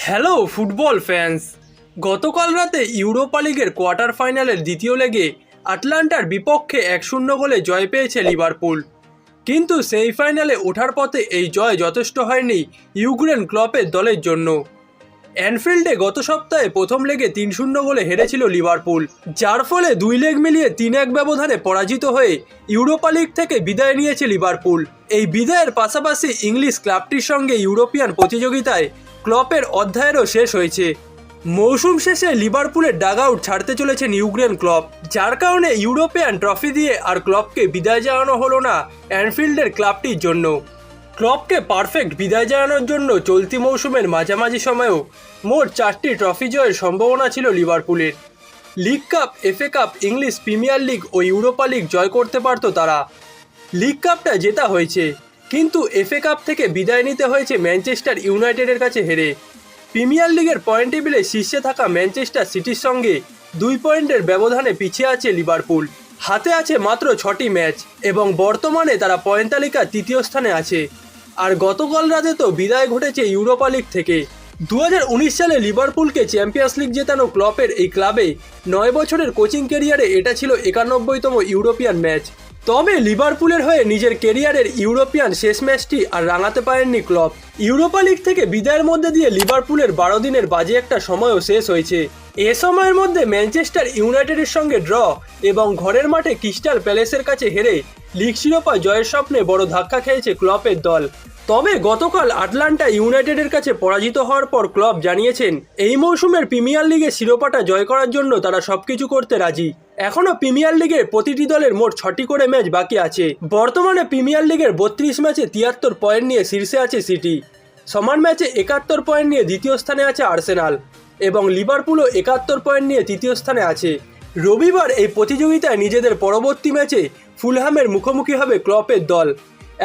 Hello football fans. গতকাল রাতে Europa লিগের কোয়ার্টার ফাইনালের দ্বিতীয় লেগে আটলান্টার বিপক্ষে 1-0 গোলে জয় পেয়েছে লিভারপুল। কিন্তু সেই ফাইনালে ওঠার পথে এই জয় যথেষ্ট হয়নি ইউগ্রেন ক্লপের দলের জন্য। অ্যানফিল্ডে গত সপ্তাহে প্রথম লেগে 3-0 গোলে হেরেছিল লিভারপুল, যার ফলে দুই লেগ মিলিয়ে 3-1 ব্যবধানে পরাজিত হয়ে ইউরোপা লিগ থেকে বিদায় নিয়েছে লিভারপুল। এই বিদায়ের পাশাপাশি ইংলিশ ক্লাবটির সঙ্গে ইউরোপিয়ান প্রতিযোগিতায় ক্লপের অধ্যায়েরও শেষ হয়েছে। মৌসুম শেষে লিভারপুলের ডাগআউট ছাড়তে চলেছেন ইউগ্রেন ক্লপ, যার কারণে ইউরোপিয়ান ট্রফি দিয়ে আর ক্লপকে বিদায় জানানো হলো না অ্যানফিল্ডের ক্লাবটির জন্য। ক্লপকে পারফেক্ট বিদায় জানানোর জন্য চলতি মৌসুমের মাঝামাঝি সময়েও মোট 4টি ট্রফি জয়ের সম্ভাবনা ছিল লিভারপুলের। League cup, FA cup, English Premier League ও ইউরোপা লিগ জয় করতে পারত তারা। লিগ কাপটা জেতা হয়েছে, কিন্তু এফএ কাপ থেকে বিদায় নিতে হয়েছে ম্যানচেস্টার ইউনাইটেডের কাছে হেরে। প্রিমিয়ার লিগের পয়েন্ট টেবিলে শীর্ষে থাকা ম্যানচেস্টার সিটির সঙ্গে 2 পয়েন্টের ব্যবধানে পিছিয়ে আছে লিভারপুল। হাতে আছে মাত্র 6টি ম্যাচ এবং বর্তমানে তারা পয়েন্ট তালিকার 3য় স্থানে আছে। আর গতকাল রাতে তো বিদায় ঘটেছে ইউরোপা লিগ থেকে। 2019 সালে লিভারপুলকে চ্যাম্পিয়ন্স লিগ জেতানো ক্লপের এই ক্লাবে 9 বছরের কোচিং ক্যারিয়ারে এটা ছিল 91তম ইউরোপিয়ান ম্যাচ। তবে লিভারপুলের হয়ে নিজের ক্যারিয়ারের ইউরোপিয়ান শেষ ম্যাচটি আর রাঙাতে পারেননি ক্লপ। ইউরোপা লিগ থেকে বিদায়ের মধ্যে দিয়ে লিভারপুলের 12 দিনের বাজে একটা সময়ও শেষ হয়েছে। এ সময়ের মধ্যে ম্যানচেস্টার ইউনাইটেডের সঙ্গে ড্র এবং ঘরের মাঠে ক্রিস্টাল প্যালেসের কাছে হেরে লিগ শিরোপা জয়ের স্বপ্নে বড় ধাক্কা খেয়েছে ক্লপের দল। তবে গতকাল আটলান্টা ইউনাইটেডের কাছে পরাজিত হওয়ার পর ক্লপ জানিয়েছেন এই মৌসুমের প্রিমিয়ার লিগের শিরোপাটা জয় করার জন্য তারা সবকিছু করতে রাজি। এখনও প্রিমিয়ার লিগের প্রতিটি দলের মোট 6টি করে ম্যাচ বাকি আছে। বর্তমানে প্রিমিয়ার লিগের 32 ম্যাচে 73 পয়েন্ট নিয়ে শীর্ষে আছে সিটি। সমান ম্যাচে 71 পয়েন্ট নিয়ে দ্বিতীয় স্থানে আছে আর্সেনাল এবং লিভারপুলও 71 পয়েন্ট নিয়ে তৃতীয় স্থানে আছে। রবিবার এই প্রতিযোগিতায় নিজেদের পরবর্তী ম্যাচে ফুলহ্যামের মুখোমুখি হবে ক্লপের দল।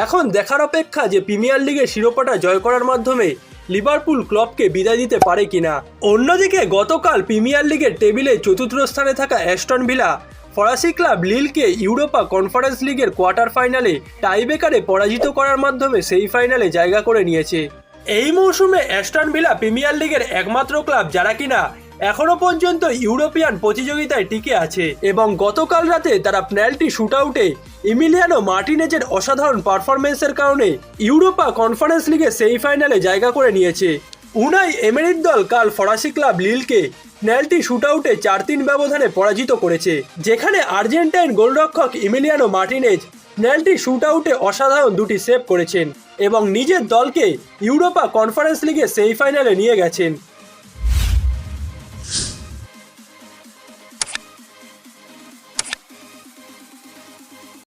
এখন দেখার অপেক্ষা যে প্রিমিয়ার লিগের শিরোপাটা জয় করার মাধ্যমে লিভারপুল ক্লপকে বিদায় দিতে পারে কিনা। অন্যদিকে গতকাল প্রিমিয়ার লিগের টেবিলে 4র্থ স্থানে থাকা অ্যাস্টন ভিলা ফরাসি ক্লাব লিলকে ইউরোপা কনফারেন্স লিগের কোয়ার্টার ফাইনালে টাইব্রেকারে পরাজিত করার মাধ্যমে সেই ফাইনালে জায়গা করে নিয়েছে। এই মৌসুমে অ্যাস্টন ভিলা প্রিমিয়ার লিগের একমাত্র ক্লাব যারা কিনা এখনো পর্যন্ত ইউরোপিয়ান প্রতিযোগিতায় টিকে আছে এবং গতকাল রাতে তারা পেনাল্টি শুটআউটে ইমিলিয়ানো মার্টিনেজের অসাধারণ পারফরমেন্সের কারণে ইউরোপা কনফারেন্স লিগে সেমিফাইনালে জায়গা করে নিয়েছে। উনাই এমেরির দল কাল ফরাসি ক্লাব লিলকে পেনাল্টি শুটআউটে 4-3 ব্যবধানে পরাজিত করেছে, যেখানে আর্জেন্টাইন গোলরক্ষক ইমিলিয়ানো মার্টিনেজ পেনাল্টি শুটআউটে অসাধারণ 2টি সেভ করেছেন এবং নিজের দলকে ইউরোপা কনফারেন্স লিগে সেমিফাইনালে নিয়ে গেছেন।